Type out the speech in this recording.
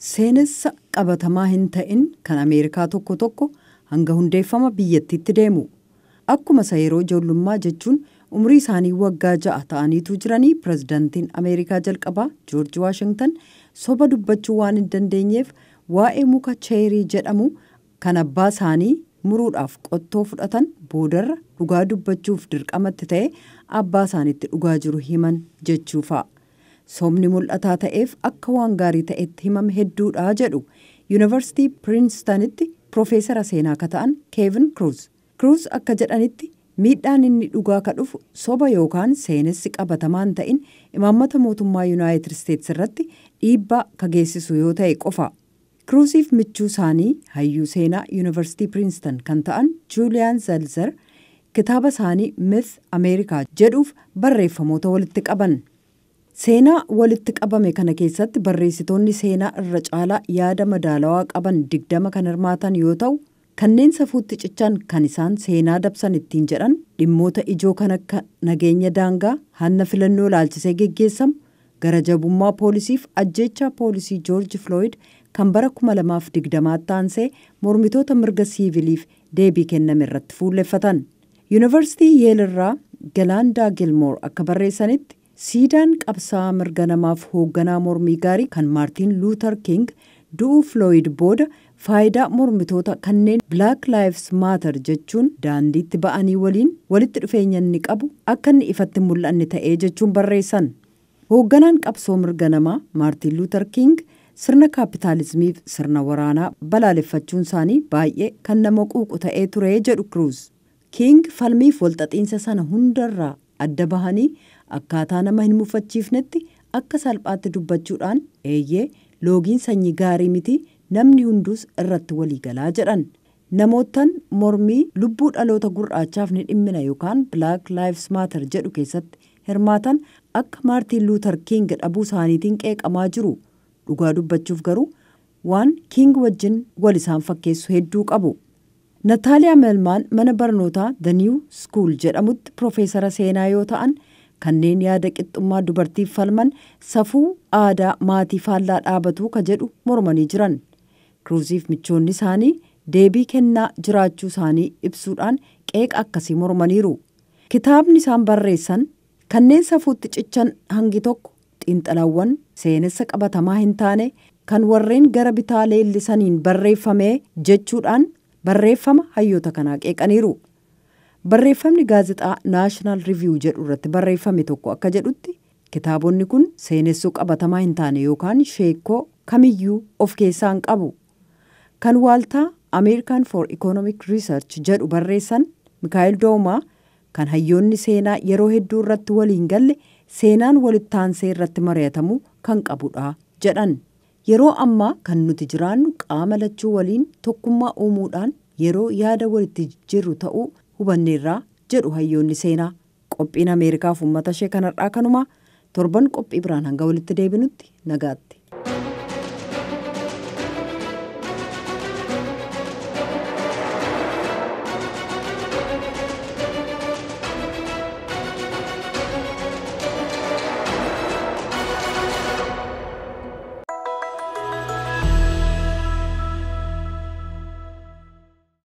seenessa qabatamaa hin ta'in kan Ameerikaa tokko tokko hanga hundeeffama biyyattiitti deemu. Akkuma isa yeroo ijoollummaa jechuun umrii isaanii waggaa 6 ta'aniitu jiranii pirezidaantiin Ameerikaa jalqabaa Joorji Waashingtan soba dubbachuu waan hin dandeenyeef waa'ee muka cheerii jedhamu kan abbaa isaanii muruudhaaf qottoo fudhatan boodarra dhugaa dubbachuuf dirqamatti ta'e abbaa isaaniitti dhugaa jiru himan jechuufa. Sobni mul'ataa ta'eef akka waan gaarii ta'etti himame hedduudha jedhu Yuunivarsiitii Piriinstanitti Piroofeesara seenaa akka ta'an Keevin Kruuz. Kruuz akka jedhanitti miidhaan inni dhugaa ka dhufu soba yookaan seenessi qabatamaan ta'in imaammata mootummaa Yuunaayitid Isteetsi irratti dhiibbaa ka geessisu yoo ta'e qofa. Kruuziif michuu isaanii hayyuu seenaa Yuunivarsiitii Piriinstan kan ta'an Juuliyaan Zalzer kitaaba isaanii Myth Ameerikaa jedhuuf barreeffamoota walitti qaban. Seenaa walitti qabame kana keessatti barreessitoonni seenaa irra caalaa yaada madaalawaa qaban 20 kan hirmaatan yoo ta'u, kanneen safuutti cichan kan isaan seenaa dabsan ittiin jedhan dhimmoota ijoo kan akka nageenya daangaa, hanna filannoo laalchisee geggeessamu, gara jabummaa poolisiif ajjeechaa poolisii Joorji Flooyid kan bara 2020 taansee mormitoota mirga siiviliif deebii kenname irratti fuulleffatan. Yuunivarsiitii Yeelirraa Galaandaa Gilmoor akka barreessanitti siidaan qabsaa mirga namaaf hoogganaa mormii gaarii kan Maartiin Luuter King du'uu Flooyid booda faayidaa mormitoota kanneen Black Lives Matter jechuun daandiitti ba'anii waliin walitti dhufeenya inni qabu akka inni ifatti mul'anne ta'ee jechuun barreessan. Hoogganaan qabsoo mirga namaa Maartiin Luuter King sirna kaapitaalizimiif sirna waraanaa balaaleffachuun isaanii baay'ee kan nama quuqu ta'ee ture jedhu Kruuz. King falmiif walxaxiinsa sana hundarraa adda bahanii akkaataa nama hin mufachiifnetti akka salphaatti dubbachuudhaan eeyyee loogiin sanyii gaarii miti namni hunduus irratti waliigalaa jedhan. Namootaan mormii lubbuu dhaloota gurraachaaf ni dhimmina yookaan Black Lives Matter jedhu keessatti hirmaatan akka Maartiin Luuter King dhabuu isaaniitiin qeeqamaa jiru. Dhugaa dubbachuuf garuu waan King wajjin wal isaan fakkeessu hedduu qabu. Nataaliyaa Melmaan mana barnootaa The New School jedhamutti Piroofeesara seenaa yoo ta'an kanneen yaada qixxummaa dubartiif falman safuu aadaa maatii faallaa dhaabatuu ka jedhu mormanii jiran. Kruuziif michoonni isaanii deebii kennaa jiraachuu isaanii ibsuudhaan qeeqa akkasii mormaniiru. Kitaabni isaan barreessan kanneen safuutti cichan hangi tokko xiinxalaawwan seenessa qabatamaa hin taane kan warreen gara bitaa leellisaniin barreeffame jechuudhaan barreeffama hayyoota kanaa qeeqaniiru. Barreeffamni gaazexaa Naashinaal Riiviyuu jedhu irratti barreeffame tokko akka jedhutti kitaabonni kun seenessuu qabatamaa hin taane yookaan sheekoo kamiyyuu of keessaa hin qabu. Kan waaltaa American for Economic Research jedhu barreessan Mikaa'el Doomaa kan hayyoonni seenaa yeroo hedduu irratti waliin galle seenaan walitti aansee irratti mari'atamuu kan qabudha jedhan. Yeroo ammaa kan nuti jiraannu qaama lachuu waliin tokkummaa uumuudhaan yeroo yaada walitti jirru ta'uu hubanneerraa jedhu hayyoonni seenaa. Qophiin Ameerikaaf uummata ishee kanarraa kanumaa torban qophii biraan hanga walitti deebinutti nagaatti.